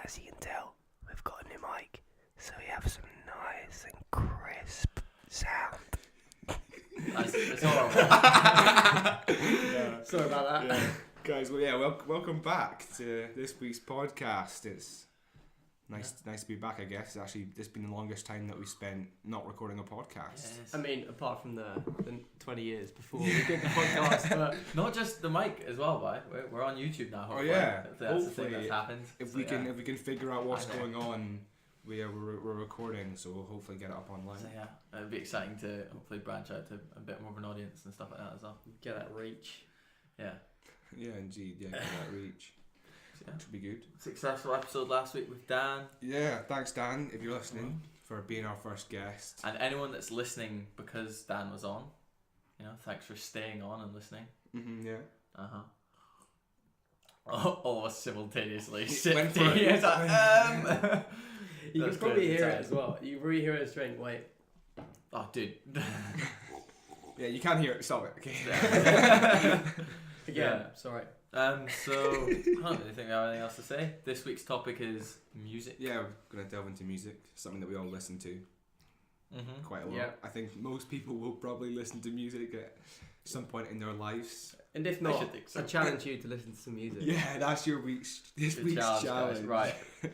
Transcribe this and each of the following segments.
as you can tell, we've got a new mic, so we have some nice and crisp sound. That's horrible. Yeah. Sorry about that. Yeah. Guys, welcome back to this week's podcast. It's nice to be back, I guess. Actually, this has been the longest time that we spent not recording a podcast. Yes. I mean, apart from the 20 years before we did the podcast, but Not just the mic as well, boy. We're on YouTube now. Hopefully. yeah. Hopefully that's the thing Hopefully, that's happened. If So, we yeah. can figure out what's I know. going on, we're recording, so we'll hopefully get it up online. So yeah, it'd be exciting to hopefully branch out to a bit more of an audience and stuff like that as well. get that reach. Yeah. Yeah, indeed. Yeah, get that reach. So, yeah. Which would be good. Successful episode last week with Dan. Yeah, thanks Dan, if you're listening, for being our first guest. And anyone that's listening because Dan was on, thanks for staying on and listening. Yeah. Almost simultaneously. Went for it. It's like, You That's can probably good, hear it's it as well. You really hear it straight. Wait. Oh, dude. Yeah, you can't hear it. Stop it. Okay. Again, Yeah. sorry. So I don't really think I have anything else to say. This week's topic is music. Yeah, we're gonna delve into music, something that we all listen to Mm-hmm. quite a lot. Yeah. I think most people will probably listen to music at some point in their lives. And if I not, should think so. I challenge you to listen to some music. Yeah, that's this Good week's challenge, challenge. guys. Right.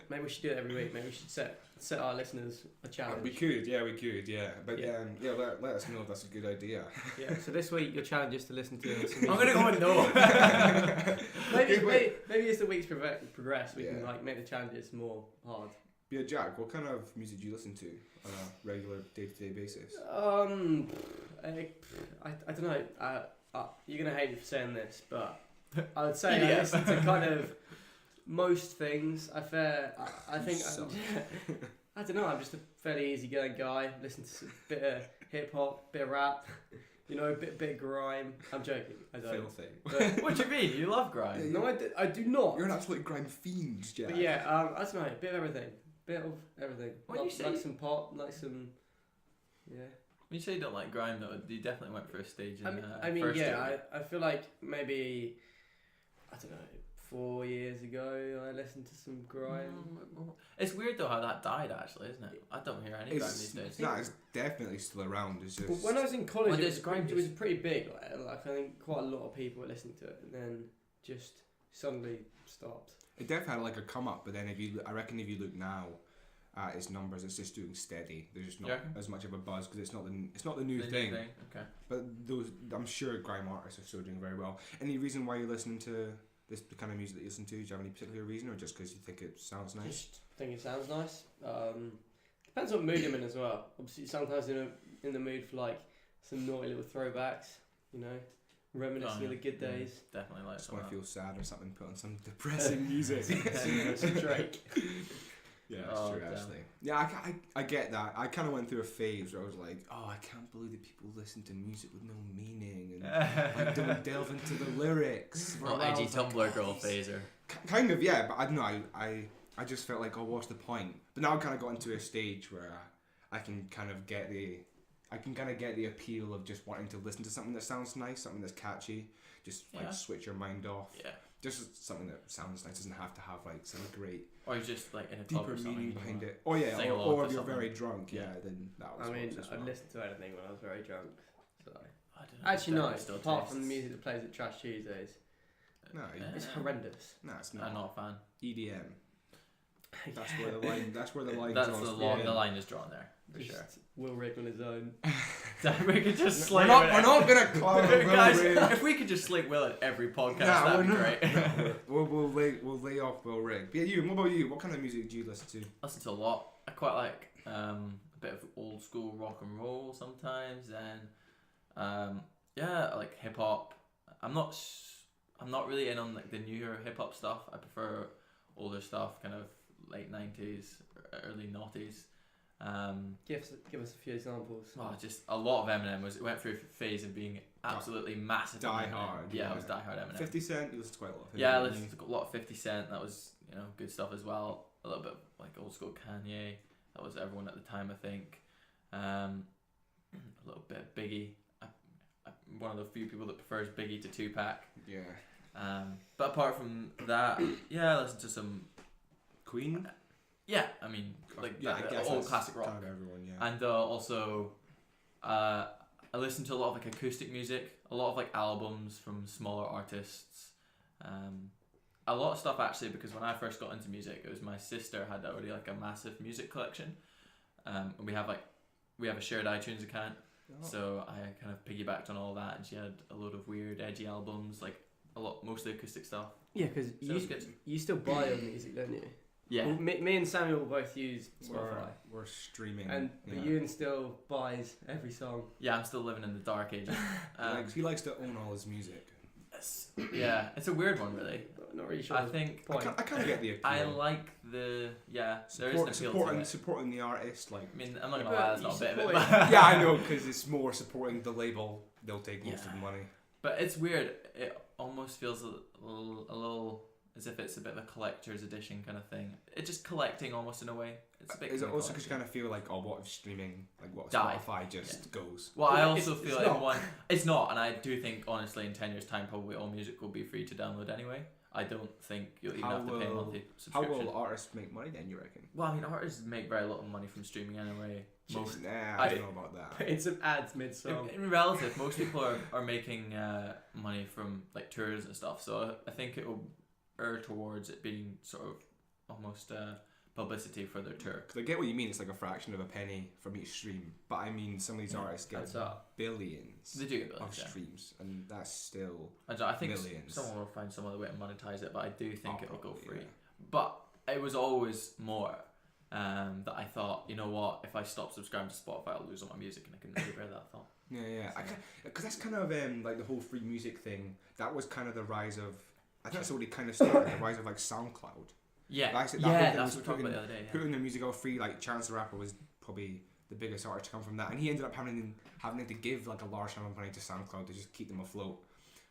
Maybe we should do it every week. Maybe we should set our listeners a challenge. We could, yeah. But Yeah. let us know if that's a good idea. Yeah. So this week your challenge is to listen to some music. I'm gonna go with no. maybe as the weeks progress, we can Yeah. like make the challenges more hard. Yeah, Jack, what kind of music do you listen to on a regular day-to-day basis? I don't know. You're gonna hate me for saying this, but I would say I Yeah. listen to kind of most thing. I think Suck. I don't know. I'm just a fairly easygoing guy. Listen to a bit of hip hop, bit of rap, bit of grime. I'm joking. I don't. Filthy. But, What do you mean? You love grime? no, I do not. You're an absolute grime fiend, Jack. But yeah, I don't know. A bit of everything. Bit of everything. When you say- like some pop, like some. Yeah. When you say you don't like grime, though, you definitely went for a stage in I mean, first yeah. year. I feel like maybe I don't know. 4 years ago, I listened to some grime. It's weird though how that died, actually, isn't it? I don't hear any grime these days. No, it's definitely still around. It's just But when I was in college, When it does was, grime it was just- pretty big. Like I think quite a lot of people were listening to it, and then just suddenly stopped. it definitely had like a come up, but then I reckon if you look now at its numbers, it's just doing steady. There's just not Yeah. as much of a buzz because it's not the new The thing. Okay. But I'm sure grime artists are still doing very well. Any reason why you're listening to the kind of music that you listen to? Do you have any particular reason, or just because you think it sounds nice? Just think it sounds nice. Depends what mood I'm in as well. Obviously, sometimes in the mood for like some naughty little throwbacks. Reminiscing of the good days. Definitely like Just when I something feel sad or something, put on some depressing music. Some Drake. Yeah, that's Oh, true, damn. actually. Yeah, I get that. I kind of went through a phase where I was like, oh, I can't believe that people listen to music with no meaning and like, don't delve into the lyrics. For a Well, while. I edgy was like, Tumblr oh, girl these- phaser. Kind of, yeah, but I don't know. I just felt like, oh, what's the point? But now I've kind of got into a stage where I can kind of get the appeal of just wanting to listen to something that sounds nice, something that's catchy, just like Yeah. switch your mind off. Yeah. Just something that sounds nice, doesn't have to have like some great Or you're just like in a pub deeper or something. meaning you behind wanna- it. Oh yeah, sing or along if to you're something. very drunk, yeah, Yeah. then that was I mean, as I well. listened to anything when I was very drunk. So I don't know, actually, no. definitely still Apart from the tastes- music that plays at Trash Tuesdays, No, it's Yeah. horrendous. no, it's I'm not. not a fan. EDM. That's where the line. That's where the line. That's draws. the line is drawn there for Just sure. Will Rick on his own. We could just We're slate. not gonna call it Guys, Will Rig. if we could just slate Will at every podcast, Nah, that'd be we're not. great. We'll lay off Will Rig. But yeah, what about you? What kind of music do you listen to? Listen to a lot. I quite like a bit of old school rock and roll sometimes, and I like hip hop. I'm not really in on like the newer hip hop stuff. I prefer older stuff, kind of late 90s, early noughties. Give us a few examples. Oh, just a lot of Eminem. Went through a phase of being absolutely massive. Die Eminem. hard, Yeah, yeah. I was die hard Eminem. 50 Cent. You listen to quite a lot of him. Yeah, I don't listened to a lot of 50 Cent. That was, good stuff as well. A little bit like old school Kanye. That was everyone at the time, I think. A little bit of Biggie. I'm one of the few people that prefers Biggie to Tupac. you? Yeah. But apart from that, yeah, I listened to some Queen. Yeah, I mean, like Yeah, I guess old that's classic rock. kind of everyone. Yeah. And also, I listen to a lot of like acoustic music, a lot of like albums from smaller artists, a lot of stuff actually, because when I first got into music, it was my sister had already like a massive music collection, and we have a shared iTunes account, so I kind of piggybacked on all that, and she had a load of weird edgy albums, like mostly acoustic stuff. Yeah, because So it's good. you still buy your music, don't you? Yeah. Well, me and Samuel both use Spotify. We're streaming. But yeah. Ewan still buys every song. Yeah, I'm still living in the dark ages. He likes to own all his music. It's a weird one, really. Not really sure. I think I kind of get the appeal. I like there is an appeal to it. Supporting the artist, like. I mean, I'm not gonna But lie, that's you not a bit of it. support But Yeah, I know, because it's more supporting the label. They'll take most of the money. But it's weird. It almost feels a little as if it's a bit of a collector's edition kind of thing. It's just collecting almost in a way. It's a bit. Is it kind of also because you collecting. kind of feel like, oh, what if streaming, like what if Die. Spotify just goes? Well, I Well, also it's feel not. everyone. It's not, and I do think honestly, in 10 years' time, probably all music will be free to download anyway. I don't think you'll even have to pay a monthly How subscription. will artists make money then? You reckon? Well, I mean, artists make very little money from streaming anyway. Most, Nah, I- I don't know about that. Put in some ads mid-song. in relative, most people are making money from like tours and stuff. So I think it will err towards it being sort of almost publicity for their tour. Because I get what you mean. It's like a fraction of a penny from each stream. But I mean, some of these artists get Adds up. billions They do get of billions, yeah. streams, and that's still I think millions. someone will find some other way to monetize it, but I do think it will go probably, free. yeah. But it was always more that I thought, you know what, if I stop subscribing to Spotify, I'll lose all my music, and I couldn't really bear that thought. Yeah. Because that's kind of like the whole free music thing. That was kind of the rise of. I think that's already kind of started the rise of like SoundCloud. Yeah, Like I said, that whole yeah, thing that's was what we talked about putting- the other day. Yeah. Putting their music out free, like Chance the Rapper was probably the biggest artist to come from that, and he ended up having to give like a large amount of money to SoundCloud to just keep them afloat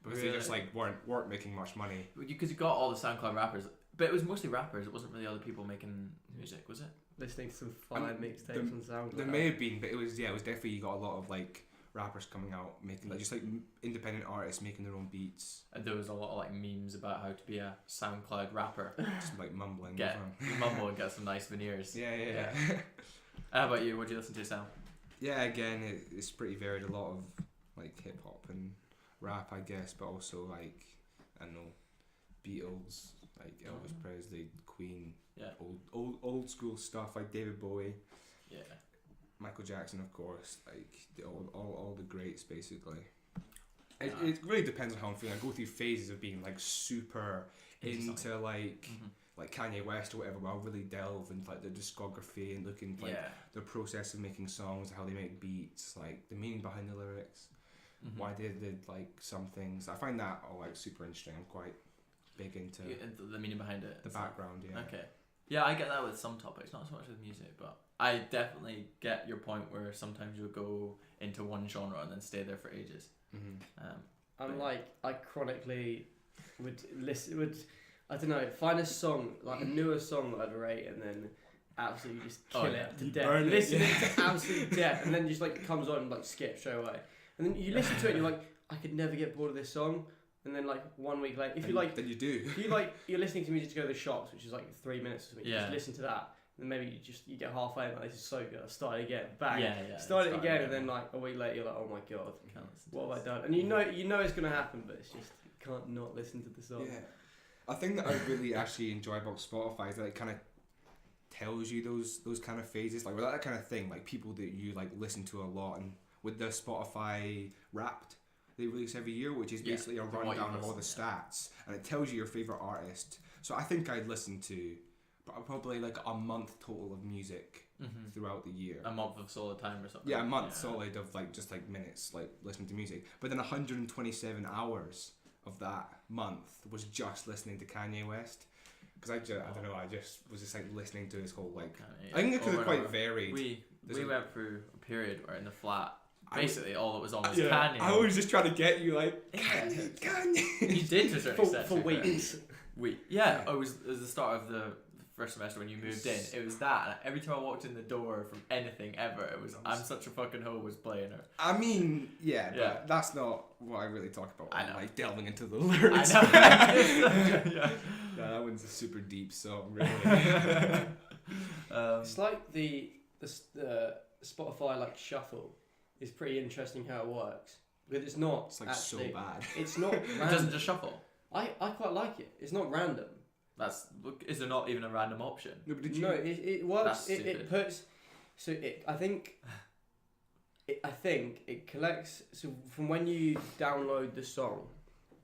because they just Really? like weren't making much money. Because you got all the SoundCloud rappers, but it was mostly rappers. It wasn't really other people making music, was it? Listening to some fire mixtapes on SoundCloud. There may have been, but it was definitely you got a lot of like rappers coming out making like just like independent artists making their own beats, And there was a lot of like memes about how to be a SoundCloud rapper. just like mumbling. Get Fun. mumble and get some nice veneers. Yeah. How about you? What do you listen to, Sam? Yeah, again, it's pretty varied. A lot of like hip hop and rap, I guess, but also like I don't know, Beatles, like Elvis Presley, Queen, Yeah. old school stuff like David Bowie, Yeah. Michael Jackson, of course, like all the greats basically. It really depends on how I'm feeling. I go through phases of being like super into like Kanye West or whatever, where I'll really delve into like the discography and look into like the process of making songs, how they make beats, like the meaning behind the lyrics, why they did like some things. I find that all like super interesting. I'm quite big into the meaning behind it. the background. Yeah. Okay. Yeah, I get that with some topics, not so much with music, but I definitely get your point where sometimes you'll go into one genre and then stay there for ages. I'm like, I chronically would I don't know, find a song, like a newer song that I'd rate and then absolutely just kill it to death. burn it, Listen to absolute death and then just like comes on and like skip straight away. And then you listen to it and you're like, I could never get bored of this song. And then like 1 week later, Then you do. if you're listening to music to go to the shops, which is like 3 minutes or something, you just listen to that. And maybe you get halfway and like, this is so good, I'll start it again, bang. Start it again and then like a week later you're like, oh my god, what have I done? And you know it's gonna happen, but it's just you can't not listen to the song. Yeah. A thing that I really actually enjoy about Spotify is that it kind of tells you those kind of phases, like that kind of thing, like people that you like listen to a lot, and with the Spotify Wrapped they release every year, which is basically a rundown of all the stats, and it tells you your favorite artist. So I think I'd listen to probably like a month total of music throughout the year. A month of solid time or something. Yeah, a month solid of like just like minutes like listening to music. But then 127 hours of that month was just listening to Kanye West. Because I don't know, I just was just like listening to his whole like. I think it could have quite varied. We went through a period where in the flat, basically all that was on was Kanye. I was just trying to get you like Kanye. You did to a certain extent. For weeks. It was the start of the first semester when you moved in. It was that. And every time I walked in the door from anything ever, it was I'm Such a Fucking Hoe was playing her. I mean, yeah, but that's not what I really talk about. I know. Like delving into the lyrics. I know. Yeah, that one's a super deep song, really. It's like the Spotify like shuffle is pretty interesting how it works, because it's not. It's like actually, so bad. It's not. It doesn't just shuffle. I quite like it. It's not random. Is there not even a random option? No, but did you? No, it works. That's It puts. So I think it collects. So from when you download the song,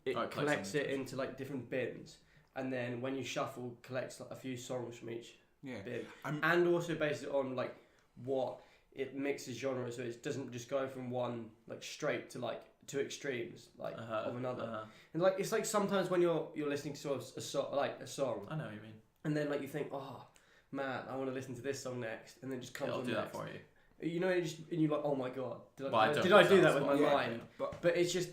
it collects it into like different bins, and then when you shuffle, collects like a few songs from each bin, and also based it on like what it mixes genres, so it doesn't just go from one like straight to like two extremes like of another. And like it's like sometimes when you're listening to sort of a song, I know what you mean, and then like you think, oh man, I want to listen to this song next, and then it just comes on do next. that for you. You know, and you're like, oh my god, did I do that with my line? Yeah. But it's just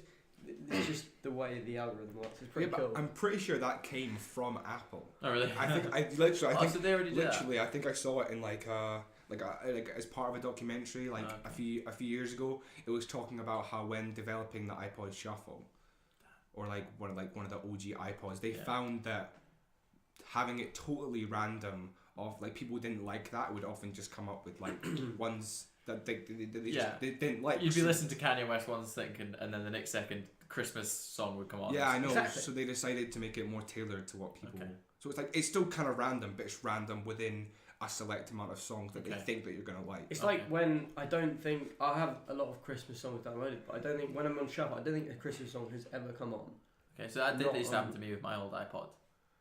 the way the algorithm works. It's pretty cool. I'm pretty sure that came from Apple. Oh really? I think so they already did that? I think I saw it in like as part of a documentary a few years ago. It was talking about how when developing the iPod Shuffle, or like one of the OG iPods, they found that having it totally random of like people didn't like that would often just come up with like ones that they didn't like. You'd be listening to Kanye West one second, and then the next second Christmas song would come on. Yeah, I know. Exactly. So they decided to make it more tailored to what people. Okay. So it's like it's still kind of random, but it's random within a select amount of songs that they think that you're gonna like. It's like when I don't think I have a lot of Christmas songs downloaded, but I don't think when I'm on shuffle, I don't think a Christmas song has ever come on. Okay, so that did this happen to me with my old iPod.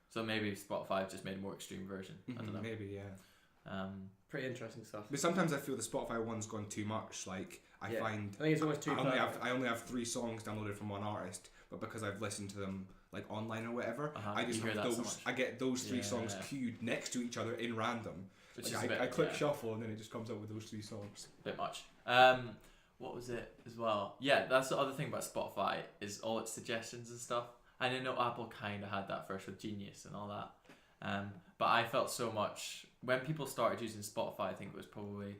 So maybe Spotify just made a more extreme version. I don't know. Maybe, yeah. Pretty interesting stuff. But sometimes I feel the Spotify one's gone too much. Like I think it's almost too. I only have 3 songs downloaded from one artist, but because I've listened to them like online or whatever, I just have those. So I get those 3 songs queued next to each other in random. Like I click shuffle and then it just comes up with those 3 songs. Bit much. What was it as well? Yeah, that's the other thing about Spotify is all its suggestions and stuff. I didn't know Apple kind of had that first with Genius and all that. But I felt so much when people started using Spotify. I think it was probably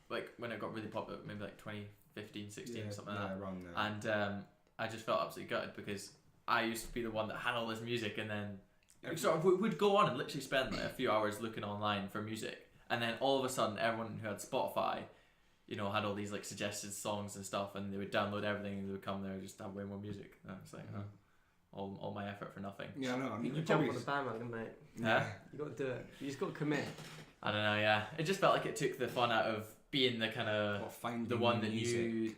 like when it got really popular, maybe like 2015, 16 or something like that. Around there. And I just felt absolutely gutted because I used to be the one that had all this music, and then we'd go on and literally spend like a few hours looking online for music, and then all of a sudden everyone who had Spotify, you know, had all these like suggested songs and stuff, and they would download everything and they would come there and just have way more music. And I was like, all my effort for nothing. Yeah, no, I mean, you jump on the bandwagon, mate. Yeah, you got to do it. You just got to commit. I don't know. Yeah, it just felt like it took the fun out of being the kind of the one that you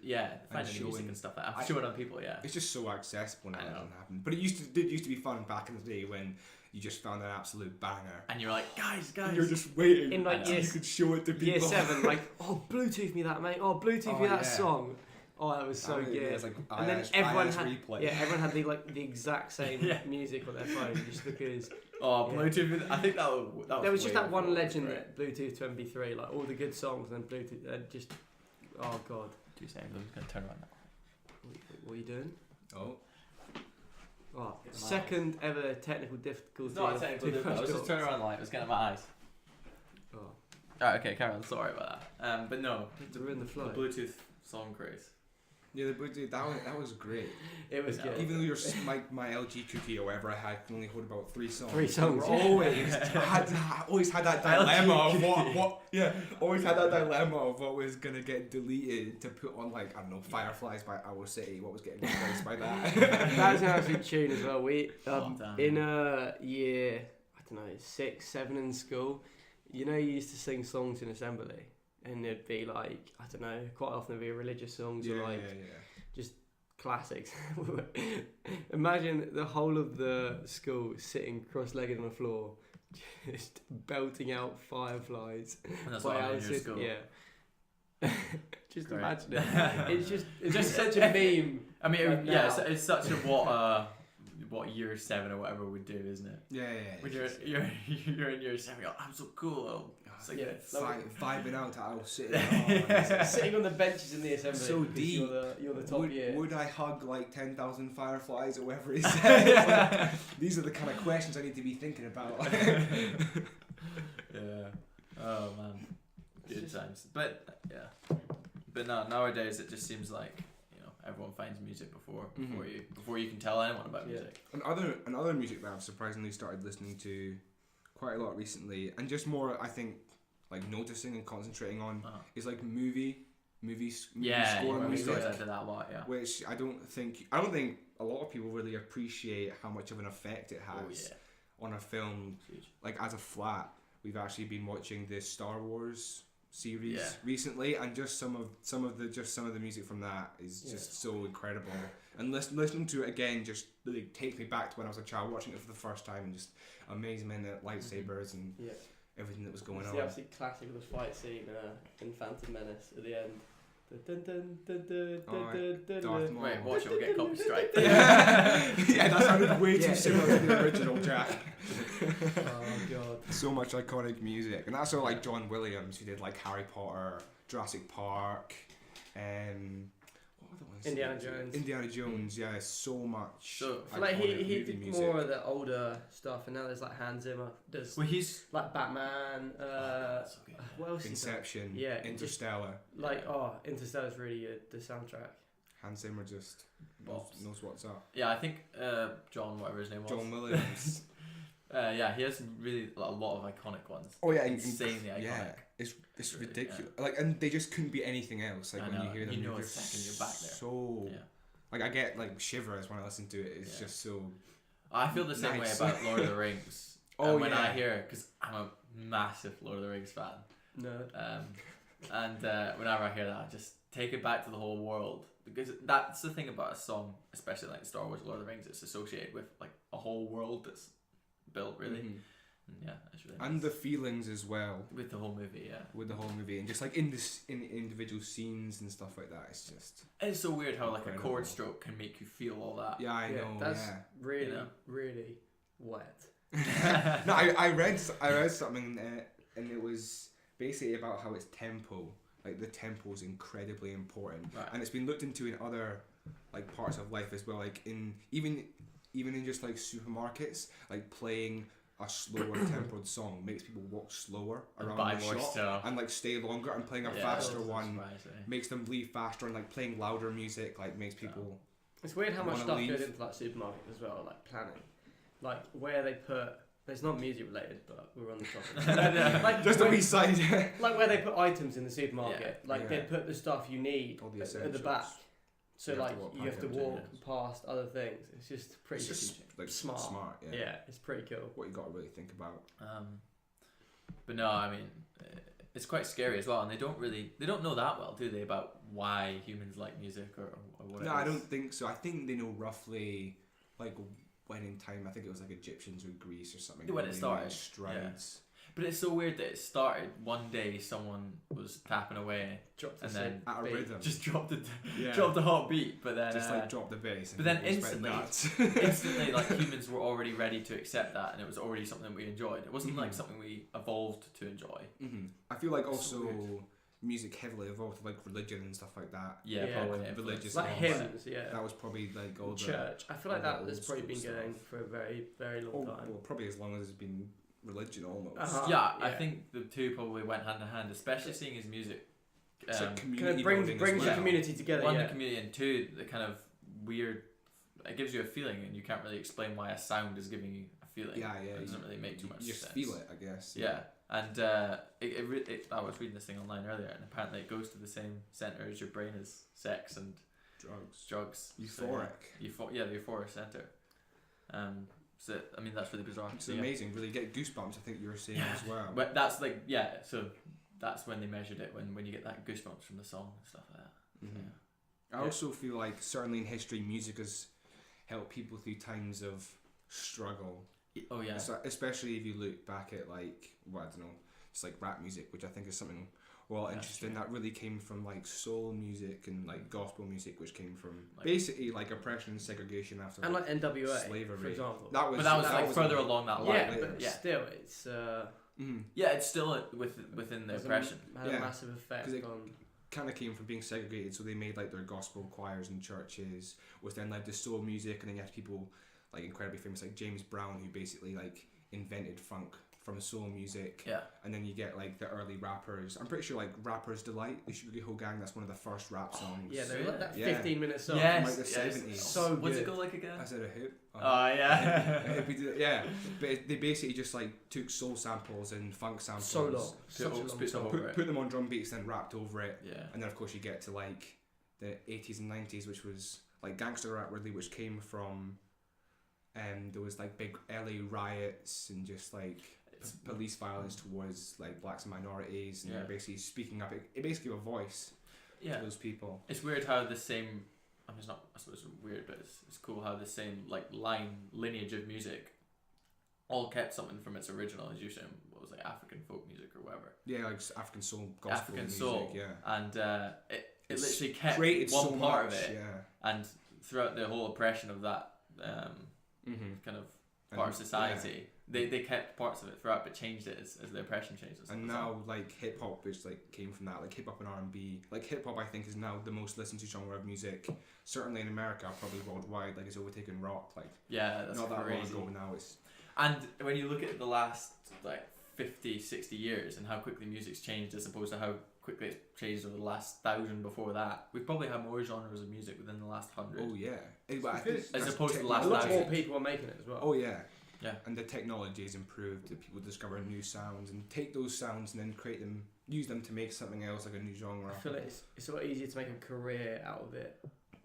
finding the music and stuff. I'm showing on people. Yeah, it's just so accessible now. It doesn't happen. But it did used to be fun back in the day when you just found an absolute banger, and you're like, guys, and you're just waiting in like you could show it to people. Year 7, like, oh, Bluetooth me that, mate. Oh, Bluetooth me that song. Oh, that was so good. Yeah, like and then everyone had the exact same music on their phone just because. Oh, Bluetooth! I think that was. There was just that one legend that Bluetooth to MP3, like all the good songs, and then Bluetooth, just. Oh god. 2 seconds. I'm just gonna turn around now. What are you doing? Oh, second ever technical difficulty. It's not a technical difficulty. I was just turning around the light. It was getting in my eyes. Oh. Alright, okay, Karen. Sorry about that. But no. To ruin the flow. The Bluetooth song craze. Yeah, the Bluetooth, that was great. It was good. Even though my LG cookie or whatever I had can only hold about 3 songs. 3 songs. Always had that dilemma of what. Yeah, always had that dilemma of what was gonna get deleted to put on like I don't know Fireflies by Owl City. What was getting replaced by that? That's an absolute tune as well. We in year 6, 7 in school. You know, you used to sing songs in assembly. And it'd be like, I don't know, quite often it'd be religious songs or like just classics. Imagine the whole of the school sitting cross-legged on the floor, just belting out Fireflies. And that's what I in your school. Yeah. Just great. Imagine it. It's just such a meme. I mean, it's such a what year 7 or whatever would do, isn't it? Yeah. When you're in year 7, you're like, I'm so cool. It's like, vibing out to Owl City. Sitting on the benches in the assembly. So deep. You're the top year. Would I hug like 10,000 fireflies or whatever he said? These are the kind of questions I need to be thinking about. Yeah. Oh man. Good times. But yeah. But no, nowadays it just seems like, you know, everyone finds music before you can tell anyone about music. And other music that I've surprisingly started listening to quite a lot recently, and just more, I think, like noticing and concentrating on, is like movie score music. I did that a lot, yeah. Which I don't think a lot of people really appreciate how much of an effect it has on a film. Like as a flat, we've actually been watching this Star Wars series recently, and just some of the music from that is just so incredible. And listening to it again just really takes me back to when I was a child watching it for the first time, and just amazement at lightsabers and everything that was going on. The absolute classic of the fight scene in Phantom Menace at the end. Darth Maul. Wait, watch it, we'll get copy strike. Yeah, that sounded way too similar to the original, Jack. Oh god. So much iconic music, and that's all like John Williams, who did like Harry Potter, Jurassic Park, what were the ones? Indiana Jones, yeah, so much. So I feel like he did music. More of the older stuff, and now there's like Hans Zimmer does. Well, he's like Batman. What else? Inception. Yeah. Interstellar. Interstellar's really good. The soundtrack. Hans Zimmer just knows what's up. Yeah, I think John, whatever his name was. John Williams. Yeah, he has really a lot of iconic ones. Oh yeah, insanely iconic. Yeah, it's ridiculous. Yeah. Like, and they just couldn't be anything else. Like when you hear them, you know, a second you're back there. So like I get like shivers when I listen to it. It's just so. I feel the same way about Lord of the Rings. When I hear, because I'm a massive Lord of the Rings fan. No. And whenever I hear that, I just take it back to the whole world, because that's the thing about a song, especially like Star Wars, Lord of the Rings. It's associated with like a whole world that's built really. And yeah, it's really nice. And the feelings as well with the whole movie. With the whole movie, and just like in individual scenes and stuff like that, it's so weird how like incredible. A chord stroke can make you feel all that. Yeah, I know. That's really, you know? really wet. No, I read something and it was basically about how it's tempo. Like the tempo is incredibly important, and it's been looked into in other like parts of life as well. Like even in just like supermarkets, like playing a slower tempoed song makes people walk slower around the shop and like stay longer, and playing a faster one makes them leave faster, and like playing louder music like makes people. It's weird how much stuff goes into that supermarket as well, like planning, like where they put. It's not music related, but we're on the topic. Like just a wee side. Like where they put items in the supermarket, they put the stuff you need at the back. So you have to walk past other things. It's just pretty like smart. Yeah, it's pretty cool. What you got to really think about. But no, I mean, it's quite scary as well, and they don't know that well, do they, about why humans like music or what? No, I don't think so. I think they know roughly, like when in time. I think it was like Egyptians or Greece or something. When it started, strides. But it's so weird that it started one day. Someone was tapping away, and then at a rhythm, just dropped the hot beat. But then just like dropped the bass. But then instantly, like humans were already ready to accept that, and it was already something we enjoyed. It wasn't like something we evolved to enjoy. I feel like also music heavily evolved with like religion and stuff like that. Yeah, probably religious. Like hymns, that was probably like all the church. I feel like that has probably been going for a very, very long time. Well, probably as long as it's been religion almost. I think the two probably went hand in hand, especially seeing his music. It's like community brings the community together. One, the community, and two, the kind of weird. It gives you a feeling, and you can't really explain why a sound is giving you a feeling. It doesn't really make too much sense. You just feel it, I guess. Yeah. And I was reading this thing online earlier, and apparently it goes to the same center as your brain as sex and drugs. Euphoric. So, the euphoric center. So I mean that's really bizarre. It's amazing. Really get goosebumps. I think you were saying as well. But that's like so that's when they measured it when you get that goosebumps from the song and stuff like that. Mm-hmm. So, I also feel like certainly in history, music has helped people through times of struggle. Oh yeah. Especially if you look back at like I don't know, just like rap music, which I think is something well, interesting. That really came from like soul music and like gospel music, which came from like, basically like oppression and segregation after and like NWA slavery, for example. That was like further along that line. Yeah, but still, it's yeah, it's still within the oppression. Had a massive effect on. Kind of came from being segregated, so they made like their gospel choirs in churches, which then led to soul music, and then you had people like incredibly famous like James Brown, who basically like invented funk from soul music. Yeah. And then you get like the early rappers. I'm pretty sure like Rapper's Delight, the Sugar Hill Gang, that's one of the first rap songs. Yeah, they like that 15-minute song from like the 70s. So good. What's it go like again? I said a hoop. Oh yeah. Yeah. But they basically just like took soul samples and funk samples. So long. Put them on drum beats, then rapped over it. Yeah. And then of course you get to like the 80s and 90s, which was like gangster rap really, which came from there was like big LA riots and just like police violence towards like blacks and minorities, and they're basically speaking up. It basically gave a voice to those people. It's weird how the same. I mean, it's not. I suppose it's weird, but it's cool how the same like lineage of music all kept something from its original, as you said. What was like African folk music or whatever. Yeah, like African soul, gospel African music. soul. Yeah, and it literally kept one so part much, of it. Yeah. And throughout the whole oppression of that kind of part of society. They kept parts of it throughout, but changed it as the oppression changed. And now, like hip hop, which like came from that, like hip hop and R&B. Like hip hop, I think, is now the most listened to genre of music, certainly in America, probably worldwide. Like it's overtaken rock. Like that's not that crazy. long ago now. It's and when you look at the last like 50, 60 years and how quickly music's changed as opposed to how quickly it's changed over the last 1,000 before that, we've probably had more genres of music within the last 100. Oh yeah, as opposed to the last a lot 1,000. more people are making it as well. Oh yeah. Yeah. And the technology has improved, that people discover new sounds and take those sounds and then use them to make something else, like a new genre. I feel like it's a lot easier to make a career out of it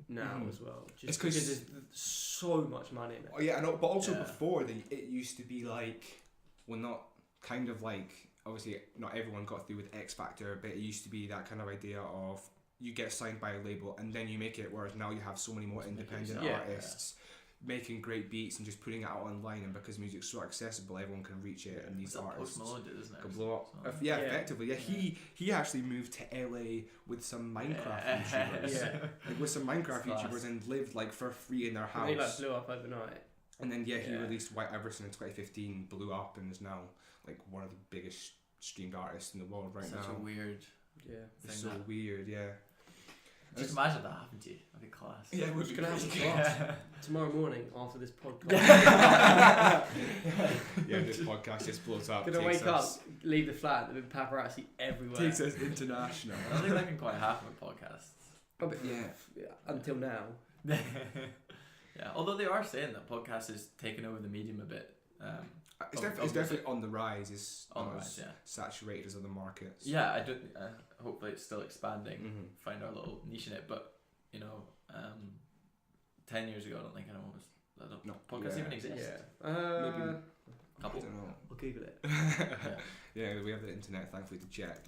now as well. Just because there's so much money in it. Oh yeah, but also before it used to be like, well, not kind of like, obviously not everyone got through with X Factor, but it used to be that kind of idea of you get signed by a label and then you make it, whereas now you have so many more independent artists making great beats and just putting it out online, and because music's so accessible, everyone can reach it, and these artists can blow up. So. Effectively. Yeah, he actually moved to LA with some Minecraft YouTubers, like with some Minecraft YouTubers, and lived like for free in their house. And he like blew up overnight. And then he released White Iverson in 2015, blew up, and is now like one of the biggest streamed artists in the world right now. Such a weird, it's so weird, Just imagine that happened to you. That'd be class. Yeah, we're gonna have a class tomorrow morning after this podcast. This podcast just blows up. Gonna wake up, leave the flat, there'll be paparazzi everywhere. Takes us international. I don't think that can quite happen with podcasts. Oh, but until now. Although they are saying that podcast is taking over the medium a bit. It's definitely on the rise. It's on the rise, saturated as other markets. Yeah, I don't. Hopefully, it's still expanding. Find our little niche in it, but 10 years ago, I don't think anyone was. Podcasts even exist. Maybe a couple. I don't know. We'll Google it. We have the internet, thankfully, to check.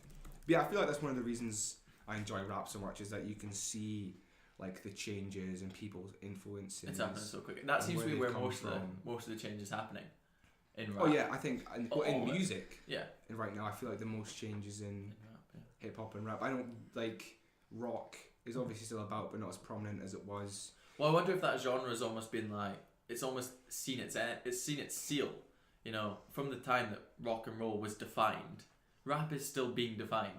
But yeah, I feel like that's one of the reasons I enjoy rap so much, is that you can see like the changes and people's influences. It's happening so quick. That seems to be where most of the change is happening. In rap. Oh yeah, I think in music. Yeah. And right now, I feel like the most changes in rap, hip hop and rap. I don't like rock is obviously still about, but not as prominent as it was. Well, I wonder if that genre has almost been like, it's almost seen its seal. From the time that rock and roll was defined, rap is still being defined.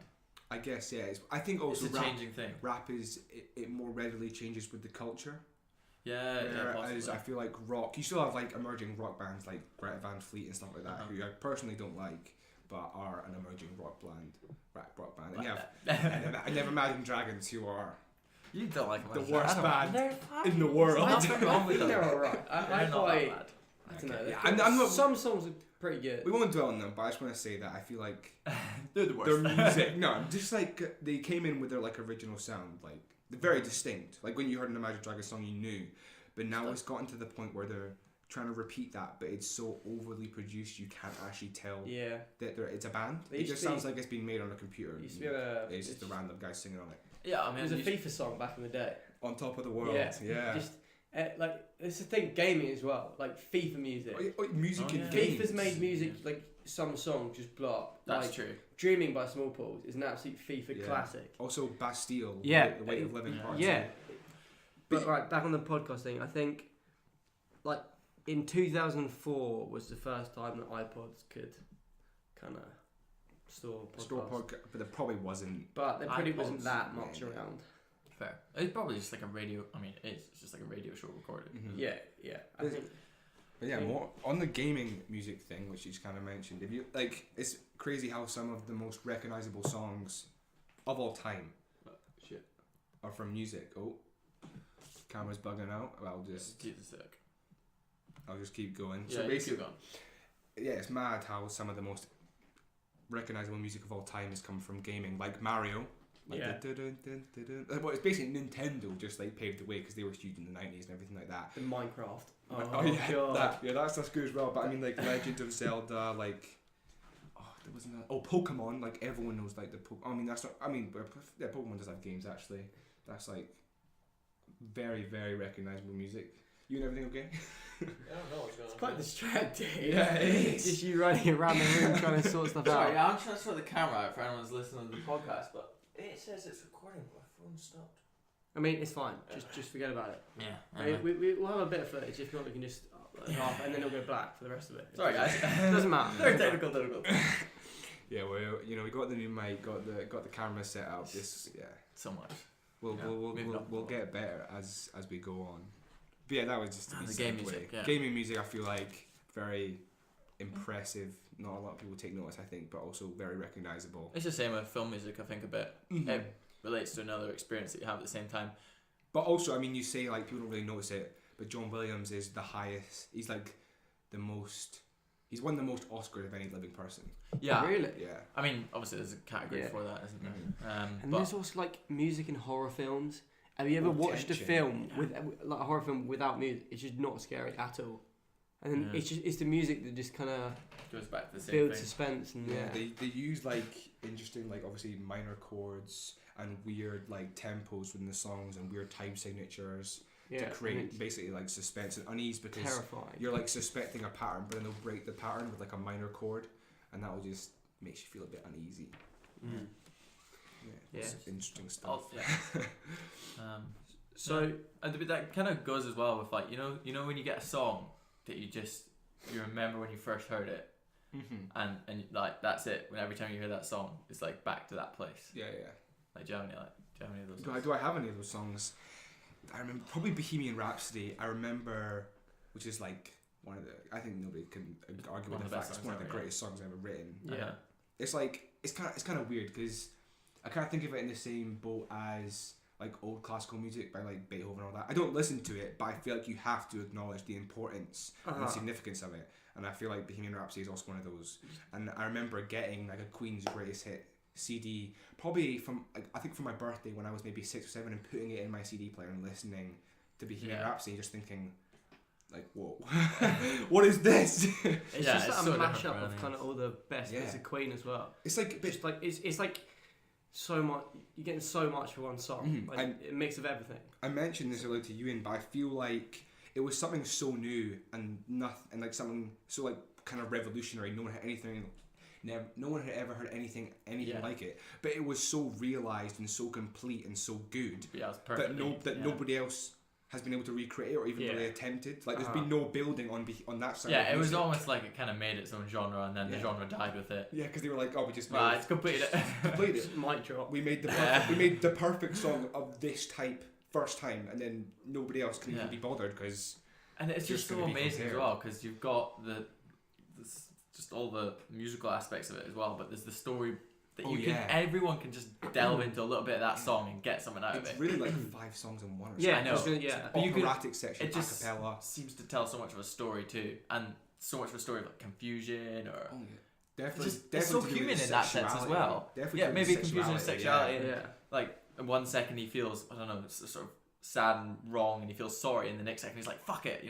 I guess I think also it's a changing thing. Rap is it more readily changes with the culture. Whereas I feel like rock, you still have like emerging rock bands like Greta Van Fleet and stuff like that, who I personally don't like, but are an emerging rock band. And I never Imagine Dragons, who are you don't like the worst band in the world. They're alright. I don't know. I'm not. Some songs are pretty good. We won't dwell on them, but I just want to say that I feel like they're the worst. Their music, just like they came in with their like original sound, like they're very distinct. Like when you heard an Imagine Dragons song, you knew. But now it's gotten to the point where they're trying to repeat that, but it's so overly produced you can't actually tell that it's a band. It just sounds like it's being made on a computer. It's just a random guy singing on it. Yeah, I mean, it was a FIFA song back in the day. On Top of the World. Yeah. like it's the thing, gaming as well, like FIFA music. Music Oh, in yeah. games. FIFA's made music like some songs just blow up. That's like, true. Dreaming by Small Pools is an absolute FIFA Yeah. classic. Also Bastille. Yeah. The Weight of Living Yeah. parts. Yeah. But right, back on the podcast thing, I think like in 2004 was the first time that iPods could kind of store podcasts. But there probably wasn't. But there pretty iPods, wasn't that much yeah. around. Fair. It's probably just like a radio. I mean, it's just like a radio show recorded. Mhm. Yeah. I think But yeah, more on the gaming music thing, which you just kind of mentioned. If you like, it's crazy how some of the most recognizable songs of all time Shit. are from music. Oh, camera's bugging out. Jesus sake. I'll just keep going. Yeah, So you basically, keep going. yeah, it's mad how some of the most recognizable music of all time has come from gaming, like Mario. Like Yeah. Well, it's basically Nintendo just like paved the way because they were huge in the 90s and everything like that. the Minecraft. yeah, God. that's good as well. But I mean, like Legend of Zelda, like there was another. Oh, Pokemon, like everyone knows like the. I mean, that's not. I mean, yeah, Pokemon does have games actually. That's like very, very recognizable music. You and everything okay? I don't know what's going It's quite distracting. Yeah, it is. Just you running around the room trying to sort stuff Sorry, out. I'm trying to sort the camera out for anyone who's listening to the podcast, but it says it's recording, but my phone stopped. I mean, it's fine. Just forget about it. Yeah. I mean, we'll have a bit of footage. If not, we can just half, and then it'll go black for the rest of it. Sorry, guys. It doesn't matter. Very difficult. Yeah, well, you know, we got the new mic, got the camera set up. This, yeah, So much. we'll get better as we go on. But yeah, that was just The game music, yeah. Gaming music, I feel like very impressive. Not a lot of people take notice, I think, but also very recognizable. It's the same with film music, I think, a bit. Mhm. It relates to another experience that you have at the same time. But also, I mean, you say like people don't really notice it, but John Williams is the highest. He's like the most. He's won the most Oscars of any living person. Yeah. Really? Yeah. I mean, obviously there's a category Yeah. for that, isn't there? And But there's also like music in horror films. Have you ever watched a tension. film with like a horror film without music? It's just not scary at all. And then Yeah. it's the music that just kind of goes back to the same builds thing. suspense and Yeah, they use like interesting, like obviously minor chords and weird like tempos within the songs and weird time signatures to create basically like suspense and unease because terrifying. you're like suspecting a pattern, but then they'll break the pattern with like a minor chord, and that will just makes you feel a bit uneasy. Mm. Yeah, it's Yeah. interesting stuff. Yeah. So and that kind of goes as well with like you know when you get a song that you remember when you first heard it, and like that's it. When every time you hear that song, it's like back to that place. Yeah. Like do you have any of those? Do I have any of those songs? I remember probably Bohemian Rhapsody. I remember, which is like one of the. I think nobody can argue One with of the the fact best it's songs one of the ever, yeah. greatest songs ever written. Yeah. It's like it's kind of weird because I kind of think of it in the same boat as like old classical music by like Beethoven and all that. I don't listen to it, but I feel like you have to acknowledge the importance and the significance of it. And I feel like Bohemian Rhapsody is also one of those. And I remember getting like a Queen's Greatest Hit CD, probably from like, I think for my birthday when I was maybe 6 or 7, and putting it in my CD player and listening to Bohemian Rhapsody, just thinking like, whoa, what is this? It's Yeah, just it's like so a different mashup for of anything. kind of all the best Yeah. bits of Queen as well. It's like Just like it's like so much. You're getting so much for one song. Mhm. Like, And- a mix of everything. I mentioned this earlier to you, Ian, but I feel like it was something so new and nothing, and like something so like kind of revolutionary. No one had anything. No one had ever heard anything Yeah. like it. But it was so realized and so complete and so good Yeah, it's perfect. that nobody else has been able to recreate or even Yeah. really attempted. Like there's been no building on that side. Yeah, of it was music. almost like it kind of made its own genre, and then the Yeah. genre died with it. Yeah, because they were like, oh, we just Right, it's completed. completed it. Just mic drop. We made the perfect song of this type first time, and then nobody else can even Yeah. be bothered because. And it's just so gonna be amazing as compared. well because you've got just all the musical aspects of it as well, but there's the story that everyone can just delve into a little bit of that song and get something out of It's it. really like 5 songs in one or Yeah, I know. just yeah. But you can- operatic section, it just acapella. seems to tell so much of a story too, and so much of a story of like confusion or Oh, yeah. Definitely, it's so definitely to do human with in that sense as sexuality. well. Definitely Yeah, to do maybe with confusion and sexuality, sexuality. Yeah. like in 1 second he feels I don't know sort of sad and wrong and he feels sorry, and the next second he's like fuck it,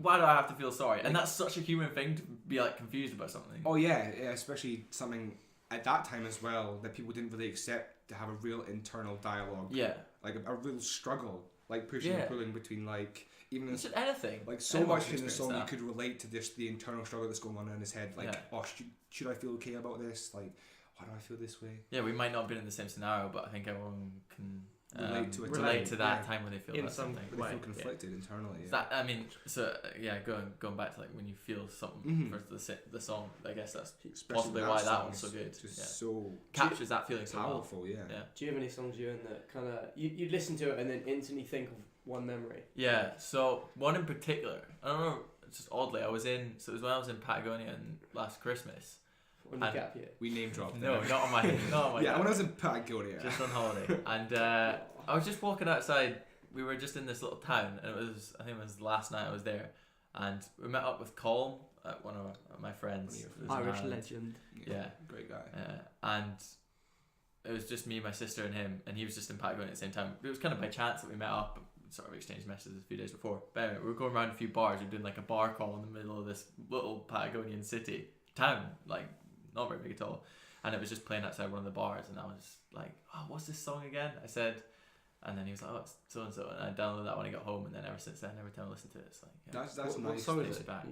why do I have to feel sorry? And that's such a human thing to be like confused about something. Oh yeah, especially something at that time as well that people didn't really accept, to have a real internal dialogue, Yeah, like a real struggle like pushing and pulling between like even it's just anything. Like so Anyone much can in the song experience you could relate to just the internal struggle that's going on in his head. Like, oh, should I feel okay about this? Like, why do I feel this way? Yeah, we might not have been in the same scenario, but I think everyone can relate to that time when they feel that something. They feel conflicted internally. Yeah. That, I mean, so going back to like when you feel something for the song, I guess that's possibly why that one's so good. Just so captures that feeling so powerful. well. Yeah. Do you have any songs you that kind of you listen to it and then instantly think of one memory? Yeah. So one in particular, I don't know. Just oddly, it was when I was in Patagonia last Christmas. On the gap year. We name dropped. No, not on my yeah, when I was in Patagonia. Just on holiday. And I was just walking outside. We were just in this little town, and I think it was the last night I was there. And we met up with Colm, one of my friends. Irish legend. Yeah. Great guy. And it was just me, my sister, and him. And he was just in Patagonia at the same time. It was kind of by chance that we met up. Sort of exchanged messages a few days before. But anyway, we were going around a few bars. We were doing like a bar crawl in the middle of this little Patagonian town, like not very big at all. And it was just playing outside one of the bars, and I was like, "Oh, what's this song again?" I said, and then he was like, "Oh, it's so and so," and I downloaded that when I got home, and then ever since then, every time I listen to it, it's like, that's nice. What song is it? Back.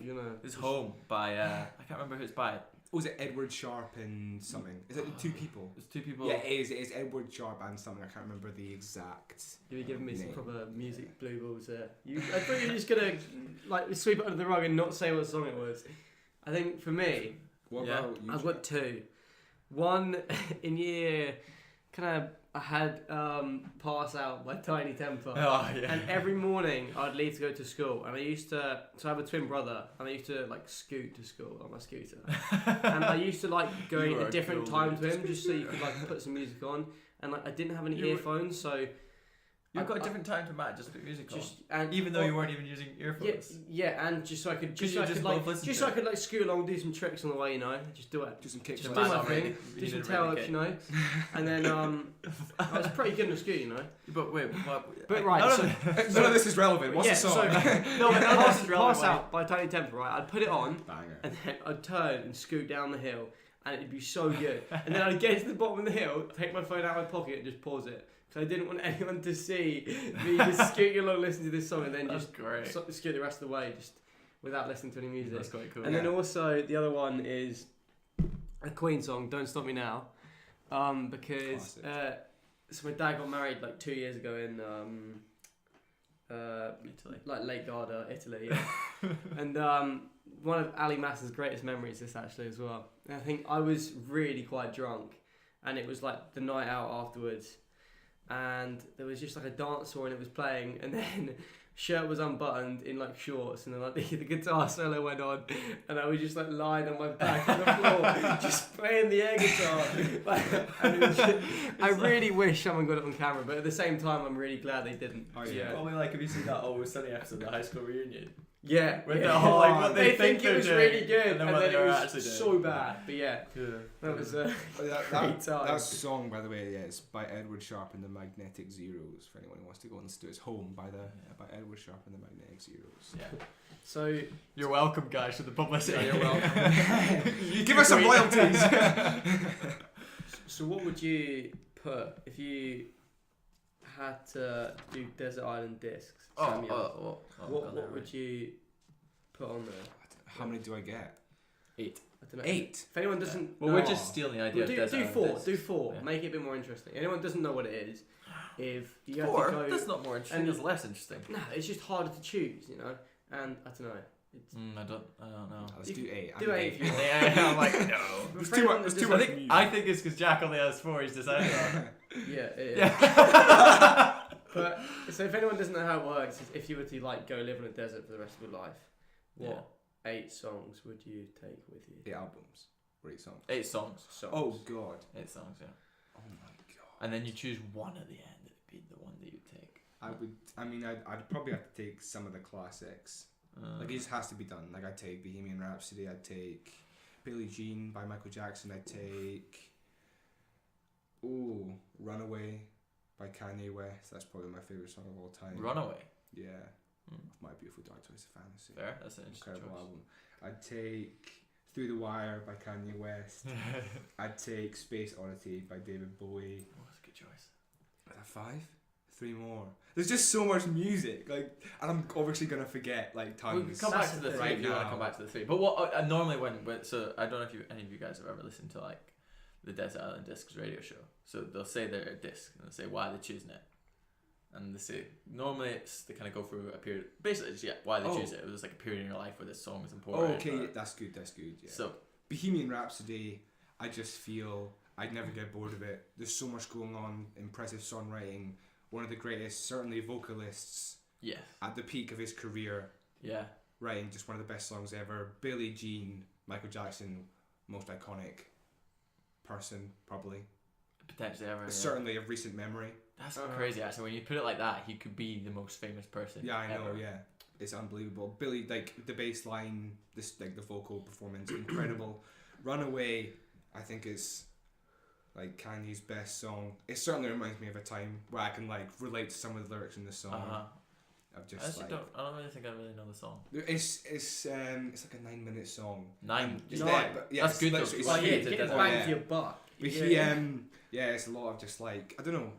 It's Home by I can't remember who it's by. Was it Edward Sharp and something? Is it two people? It's two people. Yeah, it is Edward Sharp and something. I can't remember the exact. You were giving me some proper music blue balls there. I thought you were just gonna like sweep it under the rug and not say what song it was. I think for me, what about you? I've got two. One in year, I had Pass Out by Tiny Temper. Oh, yeah. And every morning I'd leave to go to school, and I used to. So I have a twin brother, and I used to like scoot to school on my scooter, and I used to like go at a different time to him, just so you could like put some music on, and like I didn't have any earphones, so. You've got a different time to Matt, just put music on. Even though you weren't even using earphones. Yeah, and just so I could like scoot along, do some tricks on the way, just do it. Do some kicks. Just do my thing, do some tail ups, and then I was pretty good in the scoot, But wait, right. None of this is relevant. What's the song? Pass Out by Tiny Temper, right? I'd put it on, banger, and then I'd turn and scoot down the hill, and it'd be so good. And then I'd get to the bottom of the hill, take my phone out of my pocket, and just pause it. So I didn't want anyone to see me just scooting along, listening to this song, and then just scoot the rest of the way, just without listening to any music. That's quite cool. And then also the other one is a Queen song, "Don't Stop Me Now," because so my dad got married like 2 years ago in Italy, like Lake Garda, Italy. Yeah. And one of Ali Massa's greatest memories is this actually as well. And I think I was really quite drunk, and it was like the night out afterwards. And there was just like a dance floor and it was playing, and then shirt was unbuttoned in like shorts, and then like the guitar solo went on, and I was just like lying on my back on the floor just playing the air guitar. And it was I really wish someone got it on camera, but at the same time I'm really glad they didn't. Oh, yeah. Probably like, have you seen that Always Sunny episode of the High School Reunion? Yeah, with the whole like what they think it was really good, and then it was actually so bad. But yeah, that was a great time. That song, by the way, it's by Edward Sharp and the Magnetic Zeros. For anyone who wants to go and listen to it, it's Home by Edward Sharp and the Magnetic Zeros. Yeah. So you're welcome, guys, for the publicity. Yeah, you're welcome. You give us some royalties. So what would you put if you had to do Desert Island Discs? What would you put on there? How many do I get? 8. I don't know. 8. If anyone doesn't know, we're just stealing the idea. Do 4. Yeah. Make it a bit more interesting. Anyone doesn't know what it is. If you 4, have to go, that's not more interesting. It's less interesting. No, it's just harder to choose, And I don't know. I don't know. Let's do 8. Do 8 if you want. I'm like, no. There's too much. I think it's because Jack only has 4. He's decided on. Yeah. But so if anyone doesn't know how it works, if you were to like go live in a desert for the rest of your life, what 8 songs would you take with you? 8 albums or 8 songs? 8 songs. Oh god. 8 songs, yeah. Oh my god. And then you choose one at the end. It'd be the one that you take. I'd probably have to take some of the classics. Like it just has to be done. Like I'd take Bohemian Rhapsody. I'd take Billie Jean by Michael Jackson. I'd take Runaway by Kanye West. That's probably my favourite song of all time. Runaway? Yeah. My Beautiful Dark Twisted Fantasy. Fair, that's an interesting incredible choice. album. I'd take Through the Wire by Kanye West. I'd take Space Oddity by David Bowie. Oh, that's a good choice. Is that 5? 3 more. There's just so much music, like, and I'm obviously gonna forget like tons. We can come back to the 3 right if you want to now. come back to the 3. But what normally so I don't know if any of you guys have ever listened to like the Desert Island Discs radio show. So they'll say they're a disc and they'll say why they're choosing it, and they say normally it's they kind of go through a period. Basically, it's, why they choose it. It was like a period in your life where this song was important. Oh, okay, that's good. Yeah. So Bohemian Rhapsody, I just feel I'd never get bored of it. There's so much going on, impressive songwriting, one of the greatest, certainly vocalists at the peak of his career. Yeah. Writing just one of the best songs ever. Billie Jean, Michael Jackson, most iconic person, probably. Potentially ever. Certainly of recent memory. That's crazy actually. When you put it like that, he could be the most famous person. Yeah, I know, ever. yeah. It's unbelievable. Billy, like the bass line, this like the vocal performance, incredible. Runaway, I think is like Kanye's best song. It certainly reminds me of a time where I can like relate to some of the lyrics in the song. I've just I don't really think I really know the song. It's like a 9-minute song. 9. It's No, there, but that's good though. it's get bang for your buck. But it's a lot of just like, I don't know,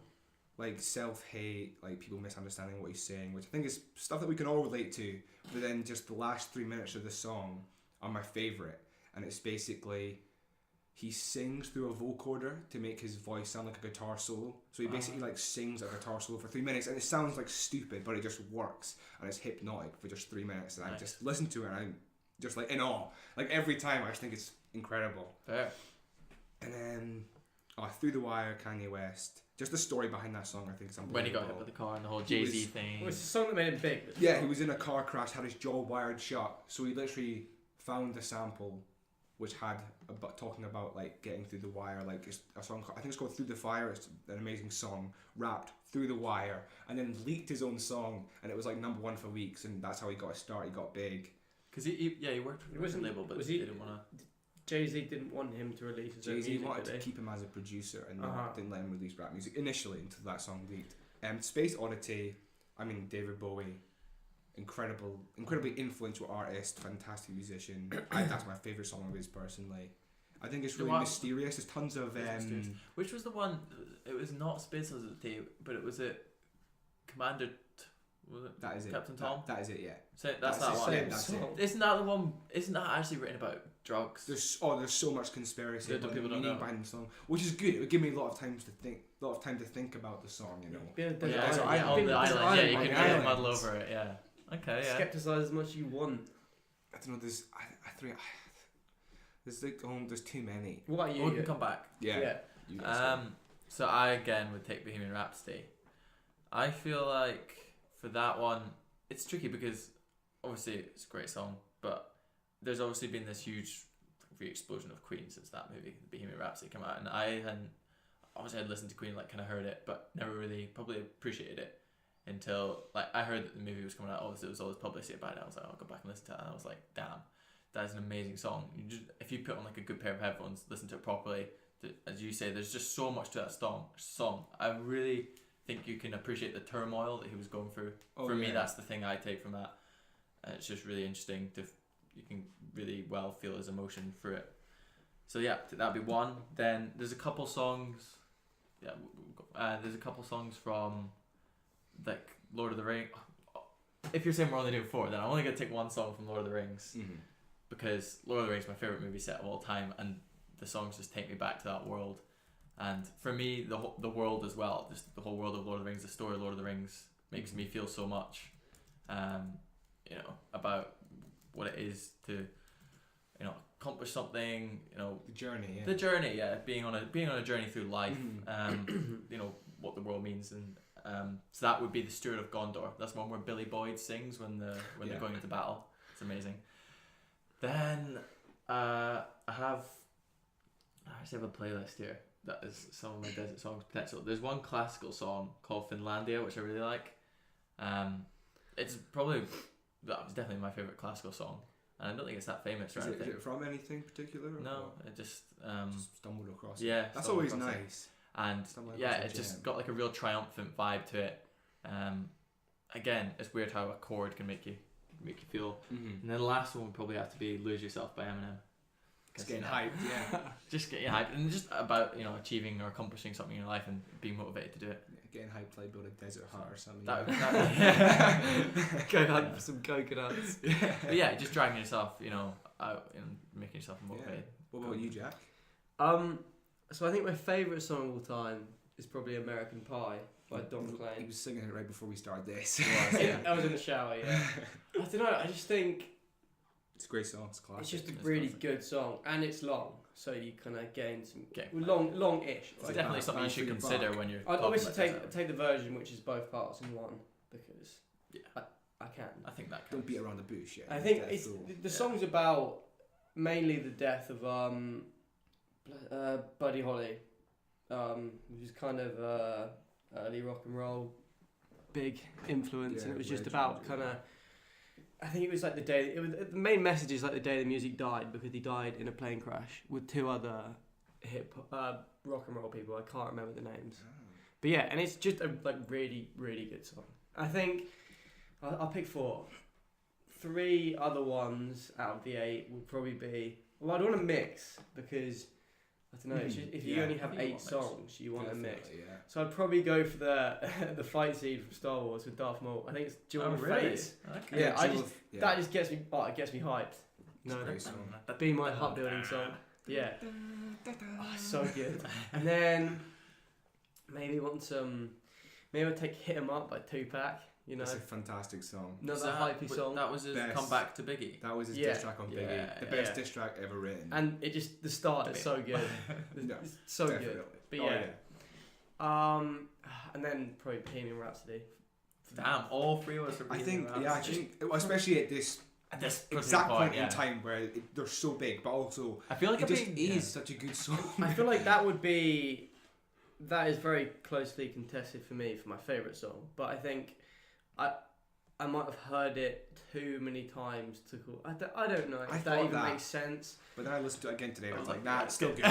like self-hate, like people misunderstanding what he's saying, which I think is stuff that we can all relate to. But then just the last 3 minutes of the song are my favourite, and it's basically he sings through a vocoder to make his voice sound like a guitar solo. So he basically like sings a guitar solo for 3 minutes, and it sounds like stupid, but it just works, and it's hypnotic for just 3 minutes. And I just listen to it, and I'm just like in awe. Like every time, I just think it's incredible. Fair. And then Through the Wire, Kanye West. Just the story behind that song, I think, is unbelievable. When he got hit with the car and the whole Jay-Z thing. Well, it's a song that made him big. Yeah, he was in a car crash, had his jaw wired shut, so he literally found the sample which had talking about like getting through the wire, like it's a song, I think it's called Through the Fire. It's an amazing song, rapped through the wire, and then leaked his own song, and it was like #1 for weeks, and that's how he got a start. He got big. Because he worked for the label, but they didn't want to. Jay-Z didn't want him to release his own music. Jay-Z wanted to keep him as a producer and didn't let him release rap music initially until that song leaked. Space Oddity, I mean David Bowie, incredibly influential artist, fantastic musician. That's my favourite song of his personally. I think it's really mysterious. There's tons of which was the one? It was not Space Oddity, but it was Commander. Was it? That is it. Captain Tom. That is it. Yeah. So that's that one. Yeah, that's it. Isn't that the one? Isn't that actually written about drugs? There's so much conspiracy that people don't know behind the song, which is good. It would give me a lot of time to think about the song. You know. On the island. Yeah, you can muddle over it. Yeah. Okay. Yeah. Skepticize as much as you want. I don't know. There's too many. What about you? We can come back. Yeah. So I again would take Bohemian Rhapsody. I feel like for that one, it's tricky because obviously it's a great song, but there's obviously been this huge re-explosion of Queen since that movie, Bohemian Rhapsody, came out, and I'd listened to Queen, like kind of heard it, but never really probably appreciated it until like I heard that the movie was coming out. Obviously, there was all this publicity about it. I was like, I'll go back and listen to it, and I was like, damn, that is an amazing song. If you put on like a good pair of headphones, listen to it properly, as you say, there's just so much to that song. I really think you can appreciate the turmoil that he was going through. For me, that's the thing I take from that. It's just really interesting you can really well feel his emotion through it. So yeah, that'd be one. Then there's a couple songs. Yeah, there's a couple songs from like Lord of the Rings. If you're saying we're only doing 4, then I'm only gonna take one song from Lord of the Rings because Lord of the Rings is my favorite movie set of all time, and the songs just take me back to that world. And for me, the world as well, just the whole world of Lord of the Rings, the story of Lord of the Rings makes me feel so much, about what it is to, accomplish something, the journey. Yeah. The journey, yeah, being on a journey through life, what the world means, and so that would be the Steward of Gondor. That's one where Billy Boyd sings when they're going into battle. It's amazing. Then I actually have a playlist here. That is some of my desert songs potential. There's one classical song called Finlandia, which I really like. It's definitely my favourite classical song, and I don't think it's that famous. Is it from anything particular? No, it just stumbled across. Yeah, that's always nice. And it just got like a real triumphant vibe to it. Again, it's weird how a chord can make you feel. And then the last one would probably have to be "Lose Yourself" by Eminem. Just getting hyped, yeah. Just get you hyped, and just about achieving or accomplishing something in your life and being motivated to do it. Yeah, getting hyped like build a desert hut or something. Go hunt for some coconuts. But yeah, just dragging yourself, out and making yourself motivated. What about you, Jack? So I think my favourite song of all time is probably American Pie by Don McLean. He was singing it right before we started this. I was in the shower, yeah. I don't know, I just think it's a great song. It's classic. it's just a really good song, and it's long, so you kind of gain some long-ish. It's definitely something you should consider when you're. I'd obviously take the version which is both parts in one because I can. I think that. Don't beat around the bush. Yeah. I think it's the song's about mainly the death of Buddy Holly, which is kind of early rock and roll, big influence, and it was just about kind of. I think it was like the main message is like the day the music died because he died in a plane crash with two other rock and roll people. I can't remember the names, but yeah, and it's just a really really good song. I think I'll pick 4. 3 other ones out of the 8 would probably be. Well, I'd want to mix because I don't know. It's just, if you only have 8 songs, you want to mix. Yeah. So I'd probably go for the fight scene from Star Wars with Darth Maul. I think it's Duel of Fates. Okay. Yeah, that just gets me. Oh, it gets me hyped. No, be my heart building song. Yeah. Oh, so good. And then maybe maybe I'd take "Hit 'Em Up" by Tupac. That's a fantastic song. Another hypey song. That was his comeback to Biggie. That was his diss track on Biggie. The best diss track ever written. And the start is so good. It's so definitely. good. But yeah. And then probably Bohemian Rhapsody. Damn, all 3 of us are. I think especially at this exact point in time where they're so big, but also I feel like it just is such a good song. I feel like that is very closely contested for me for my favourite song, but I think I might have heard it too many times to call. I don't know if that even makes sense. But then I listened to it again today and I was like, nah, it's still good.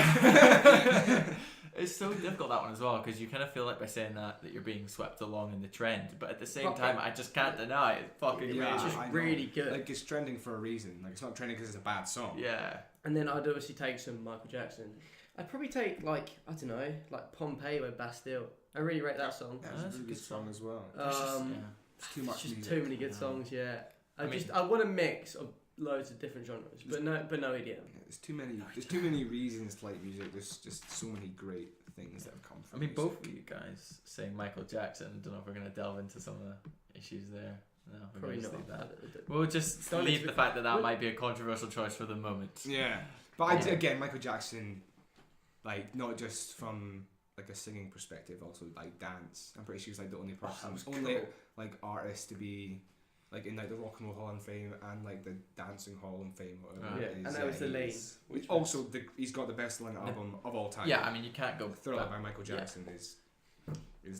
It's so difficult, that one as well, because you kind of feel like by saying that you're being swept along in the trend, but at the same time I just can't deny it. Fucking it's just really good. Like, it's trending for a reason. Like, it's not trending because it's a bad song. Yeah. And then I'd obviously take some Michael Jackson. I'd probably take I don't know, like Pompeii by Bastille. I really rate that song. That's a really good song as well. It's too much. Just too many good songs. Yeah. I want a mix of loads of different genres, but no EDM. Yeah, there's too many reasons to like music. There's just so many great things that have come from. I mean, both of you guys saying Michael Jackson. Don't know if we're gonna delve into some of the issues there. No, probably not. Leave that. We'll just leave the fact that might be a controversial choice for the moment. Yeah, but again, Michael Jackson, like not just from like a singing perspective, also like dance. I'm pretty sure he's like the only person, like artist to be like in like the Rock and Roll Hall of Fame and like the Dancing Hall of Fame. And that was the Lane. Which also he's got the best Lane album of all time. Yeah, I mean you can't go. Thriller by Michael Jackson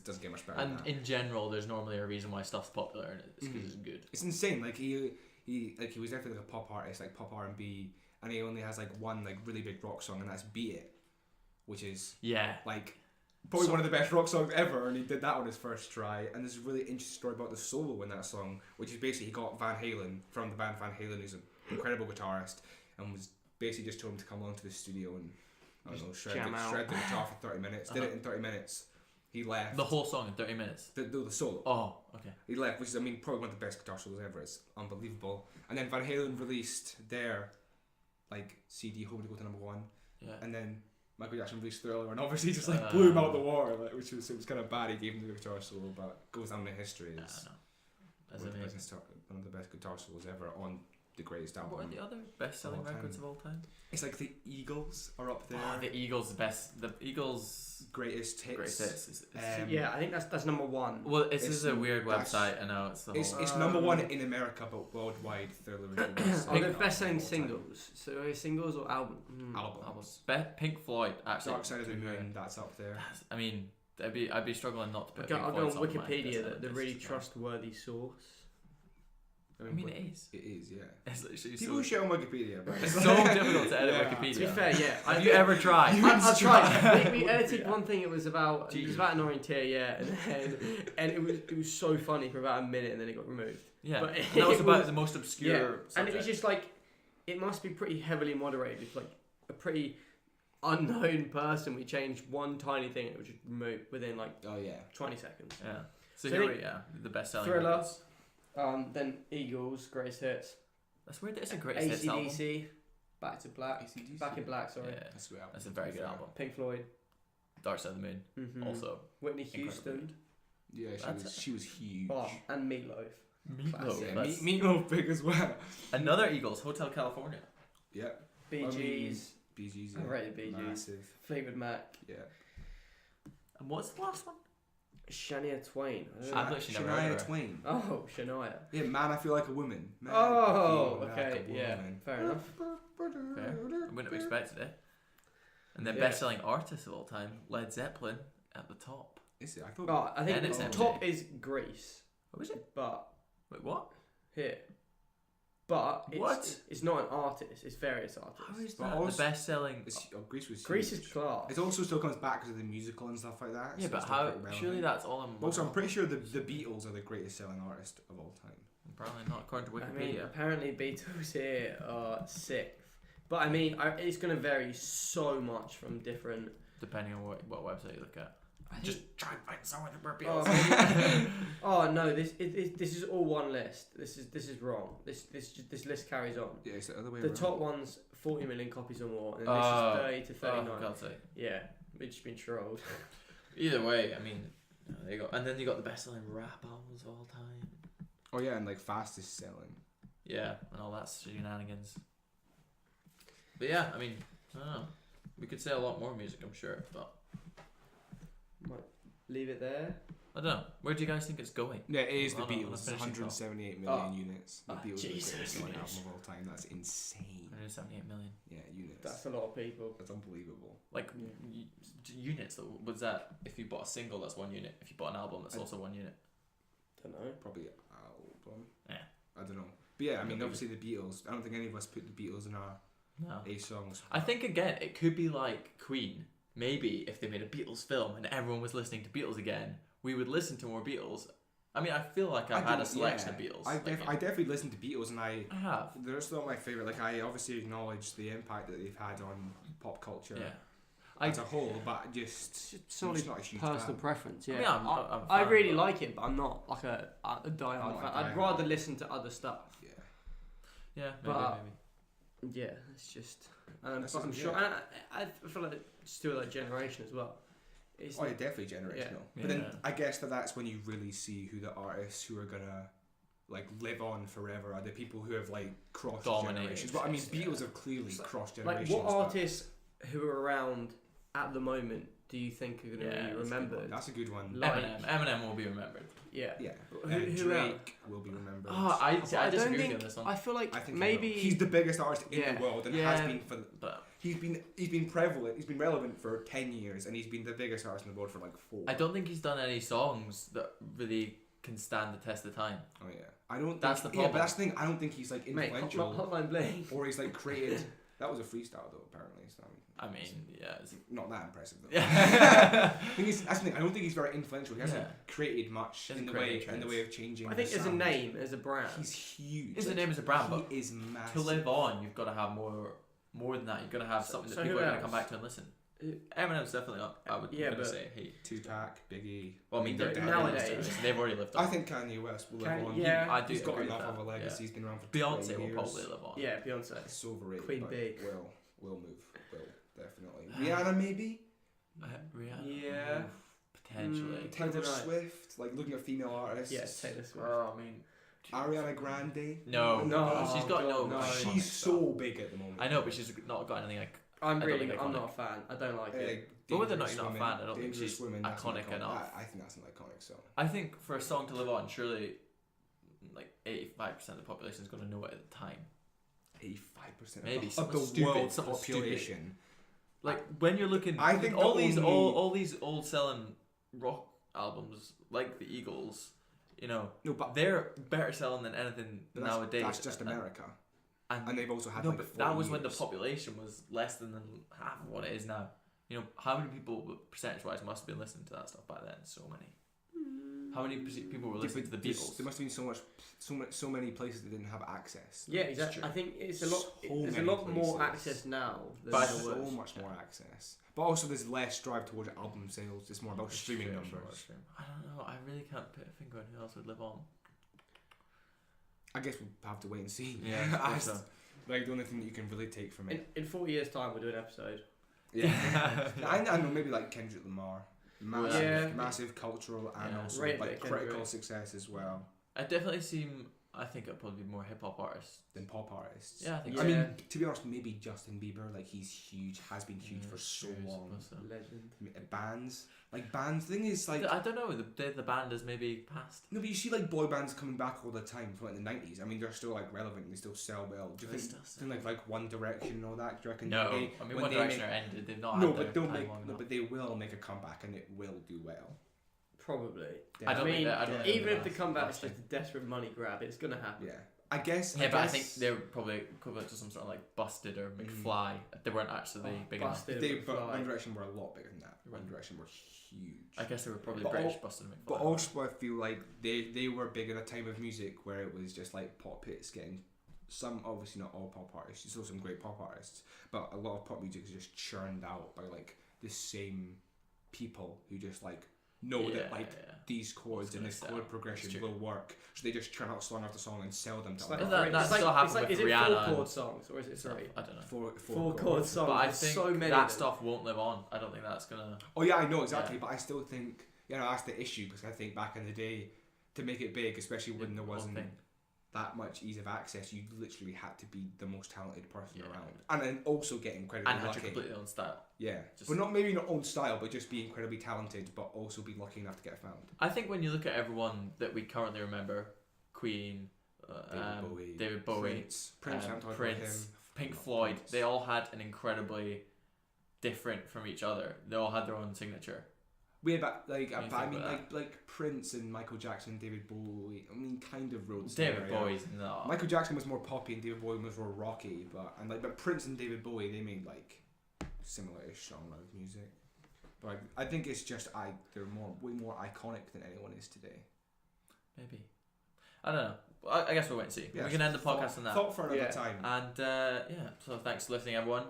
doesn't get much better. And in general, there's normally a reason why stuff's popular, and it's because it's good. It's insane. Like he was definitely like a pop artist, like pop R&B, and he only has like one like really big rock song, and that's "Beat It," which is like. Probably one of the best rock songs ever, and he did that on his first try. And there's a really interesting story about the solo in that song, which is basically he got Van Halen from the band Van Halen, who's an incredible guitarist, and was basically just told him to come along to the studio and shred the guitar for 30 minutes. Did it in 30 minutes. He left. The whole song in 30 minutes? The solo. Oh, okay. He left, which is, probably one of the best guitar solos ever. It's unbelievable. And then Van Halen released their CD, Home to Go to Number 1. Yeah. And then Michael Jackson released Thriller, and obviously just blew him out the water, which was kind of bad. He gave him the guitar solo, but goes down in history as one of the best guitar solos ever on the greatest album. What are the other best-selling records of all time? It's like the Eagles are up there. Oh, the Eagles, the best. The Eagles' greatest hits. Yeah, I think that's number 1. Well, this is a weird website. I know it's the whole. It's number 1 in America, but worldwide, Thriller is. Are they best-selling singles? So are they singles or albums? Pink Floyd, actually. Dark Side of the Moon, that's up there. I mean, I'd be struggling not to put. I'll go on Wikipedia, the really trustworthy source. I mean, it is. It is, yeah. It's literally people share on Wikipedia, but it's so difficult to edit Wikipedia. To be fair, yeah. Have you ever tried? I've tried. We edited one thing. It was about an orienteer, yeah, and it was so funny for about a minute, and then it got removed. Yeah, but that was about the most obscure. Yeah. And it was just like, it must be pretty heavily moderated. It's like a pretty unknown person. We changed one tiny thing and it would just move within like 20 seconds. Yeah. So So here I we think the best selling Thriller, then Eagles, Greatest Hits. That's weird. It's a greatest hits album. AC/DC, Back to Black, AC/DC? Back in Black. Sorry. Yeah, That's a good album. that's a very good album. Pink Floyd. Dark Side of the Moon. Mm-hmm. Also, Whitney incredibly Houston. Yeah, That's she was huge. Oh, and Meatloaf. Meatloaf. Yeah, That's- Meatloaf big as well. Another Eagles, Hotel California. Yeah. Bee Gees. Bee Gees. I rated Bee Gees. Massive. Fleetwood Mac. Yeah. And what's the last one? Shania Twain. I've actually never heard Shania of her. Twain. Oh, Shania. Yeah, Man, I Feel Like a Woman. Man, Oh, I feel okay, like a yeah, woman. fair enough. Fair. I wouldn't have expected it. And then Yeah. best-selling artist of all time, Led Zeppelin, at the top. Is it? I thought. Oh, I think Then it's the MJ. top is Grease, What was it? but Wait, what? here. But it's, What? it's not an artist, it's various artists. How is But that also- the best-selling? Grease was Grease huge. is class. It also still comes back because of the musical and stuff like that. Yeah, so but it's still how? pretty relevant. Surely that's all I'm. Also, I'm pretty sure the Beatles are the greatest selling artist of all time. Probably not according to I mean, Wikipedia. apparently Beatles here are sixth. But I mean, it's going to vary so much from different. Depending on what website you look at. Just try and find somewhere that we're Oh, Beatles. oh no! This is all one list. This is wrong. This list carries on. Yeah, it's the other way The around. top one's 40 million copies or more, and then this is 30 to 39. Oh, for God's sake. Yeah, we've just been trolled. Either way, I mean, there you go. And then you got the best-selling rap albums of all time. Oh yeah, and like fastest selling. Yeah, and all that shenanigans. But yeah, I mean, I don't know. We could say a lot more music, I'm sure, but Might leave it there. I don't know. Where do you guys think it's going? Yeah, it is the On a- on a Beatles. It's finishing 178 million Oh. units. The Oh, Beatles are the Jesus. greatest selling album of all time. That's insane. 178 million. Yeah, units. That's a lot of people. That's unbelievable. Like, Yeah. units, though. Was that, if you bought a single, that's one unit. If you bought an album, that's also one unit. Don't know. Probably album. Yeah. I don't know. But yeah, I mean, Maybe. obviously the Beatles. I don't think any of us put the Beatles in our No. A songs. I think, again, it could be like Queen. Maybe if they made a Beatles film and everyone was listening to Beatles again, we would listen to more Beatles. I mean, I feel like I've had a selection of Beatles. I Like, definitely listen to Beatles, and I have. they're still my favorite. Like I obviously acknowledge the impact that they've had on pop culture Yeah. as a whole, but just It's solely not a huge personal fan. preference. Yeah, I mean, I'm a I fan, really but- like it, but I'm not like a diehard I'm not a fan. I'd diehard. rather listen to other stuff. Yeah. Yeah, maybe, But- maybe. Yeah, it's just. That's But I'm just- sure, yeah. and I feel like it's still like generation as well. It's Oh, yeah, definitely generational. Yeah. But then Yeah. I guess that's when you really see who the artists who are gonna like live on forever are the people who have like crossed Dominated generations. Well, I mean, taste, Beatles yeah. have clearly It's like- crossed like generations. what but artists who are around at the moment do you think are going to Yeah, be that's a good remembered? That's a good one. Like- Eminem will be remembered. Yeah. Yeah. Who Drake else? will be remembered. Oh, I But disagree don't with think. you on this one. I feel like I think maybe he's the biggest artist in Yeah. the world and Yeah. has been for. But He's been prevalent. He's been relevant for 10 years, and he's been the biggest artist in the world for like 4. I don't think he's done any songs that really can stand the test of time. Oh yeah. I don't. That's think, the Yeah, problem. but that's the thing. I don't think he's like mate, influential, Hotline Bling. or he's like created. That was a freestyle though, apparently. So I mean, yeah. It's, not that impressive though. yeah. I think that's the thing. I don't think he's very influential. He hasn't Yeah. created much Hasn't in the way created in the trends. way of changing. I think the as a sound. name, as a brand. he's huge. His Like, name is a brand, but he is massive. to live on, you've got to have more than that. You've got to have So- something that so people who are going to come else? back to and listen. Who- Eminem's definitely up. I would Yeah, gonna but- say he. Tupac, Biggie. Well, I mean, they're they're dead. nowadays- they've already lived I on. think Kanye West will live Kanye- on. yeah. I do He's got agree enough with of a that, legacy. yeah. He's been around for Beyonce 20 will years. probably live on. Yeah, Beyonce. It's overrated. Queen but Bee. Will move. Will definitely. Rihanna maybe. Rihanna. Yeah. Potentially. I Taylor don't know. Swift. Like looking at female artists. Yeah, Taylor Swift. I mean, Ariana Grande. no, No, she's got God, no. no. iconic She's stuff. so big at the moment. I know, but she's not got anything like. I'm I don't think I'm iconic. not a fan. I don't like it. But whether or not Dangerous you're not a Women- fan, I don't think Dangerous she's Women, that's an iconic enough. I think that's an iconic song. I think for a song to live on, surely, like 85% of the population is going to know it at the time. 85% Maybe of something the stupid, world's something stupid. population. Like when you're looking, I think all the these only- all these old selling rock albums, like the Eagles, you know, No, but they're better selling than anything that's, nowadays. that's just America. And they've also had no, like but 40 that was when the years. population was less than half of what it is now. You know, how many people, percentage-wise, must have been listening to that stuff back then? So many. How many people were listening to the Beatles? There must have been so many places that didn't have access. Yeah, exactly. I think it's a lot. There's a lot more access now than But there so was. much more access. But also, there's less drive towards album sales. It's more about streaming numbers. I don't know. I really can't put a finger on who else would live on. I guess we'll have to wait and see. Yeah, so. Like the only thing that you can really take from it. In 40 years' time, we'll do an episode. Yeah, I know. Maybe like Kendrick Lamar, massive cultural and also like critical success as well. I definitely seem. I think it'll probably be more hip hop artists than pop artists. Yeah, I think. I mean, to be honest, maybe Justin Bieber. Like he's huge, has been huge for so long. Legend. Bands. The thing is, like, I don't know. The band has maybe passed. No, but you see like boy bands coming back all the time from like the 90s. I mean, they're still like relevant. They still sell well. Do you think like One Direction and all that? Do you reckon? No, I mean One Direction are ended. They've not. But they will make a comeback and it will do well. Probably. Yeah. I mean, even if the comeback is just a desperate money grab, it's gonna happen. Yeah, I guess. Yeah, but I think they're probably equivalent to some sort of like Busted or McFly. They weren't actually big enough. But One Direction were a lot bigger than that. One Direction were huge. I guess they were probably British Busted and McFly. But also, I feel like they were big in a time of music where it was just like pop hits getting. Some, obviously not all pop artists. You saw some great pop artists, but a lot of pop music is just churned out by like the same people who just like know that these chords and this chord progression will work, so they just churn out song after song and sell them to other. That's still happening with Rihanna. 4 chord songs or is it 3? I don't know. 4 chord songs. But I think so many that stuff won't live on. I don't think that's gonna. Oh yeah, I know exactly, but I still think that's the issue, because I think back in the day, to make it big, especially when there wasn't that much ease of access, you literally had to be the most talented person around, and then also get incredibly lucky. And had your completely own style. Yeah, but not own style, but just be incredibly talented, but also be lucky enough to get found. I think when you look at everyone that we currently remember, Queen, David Bowie, Prince, Pink Floyd, they all had an incredibly different from each other. They all had their own signature. Way back, like Prince and Michael Jackson, David Bowie. I mean, kind of rode. David Bowie's not. Michael Jackson was more poppy and David Bowie was more rocky, but Prince and David Bowie, they made like similar-ish genre of music. But I think it's just they're way more iconic than anyone is today. Maybe. I don't know. I guess we'll wait and see. We can end the podcast on that. Thought for another time. And so thanks for listening, everyone.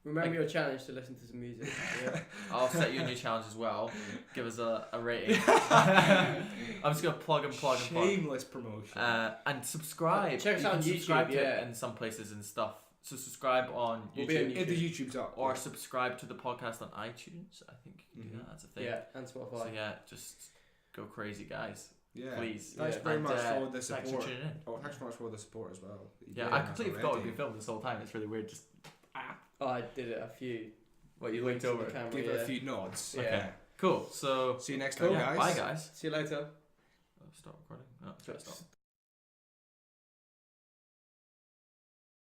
Remember your challenge to listen to some music. Yeah. I'll set you a new challenge as well. Give us a rating. I'm just going to plug. Shameless promotion. And subscribe. Check us out on YouTube, in some places and stuff. So subscribe on YouTube. If the YouTube's up. Or subscribe to the podcast on iTunes. I think you can do that. That's a thing. Yeah, and Spotify. So just go crazy, guys. Yeah. Please. Thanks very much for the support. Thanks for tuning in. Oh, thanks very much for the support as well. Yeah, I completely forgot we'd been filming this whole time. It's really weird. Oh, I did it a few. You looked over? Give it a few nods. Yeah. Okay. Cool. So see you next time, guys. Bye, guys. See you later. Stop recording. No, stop.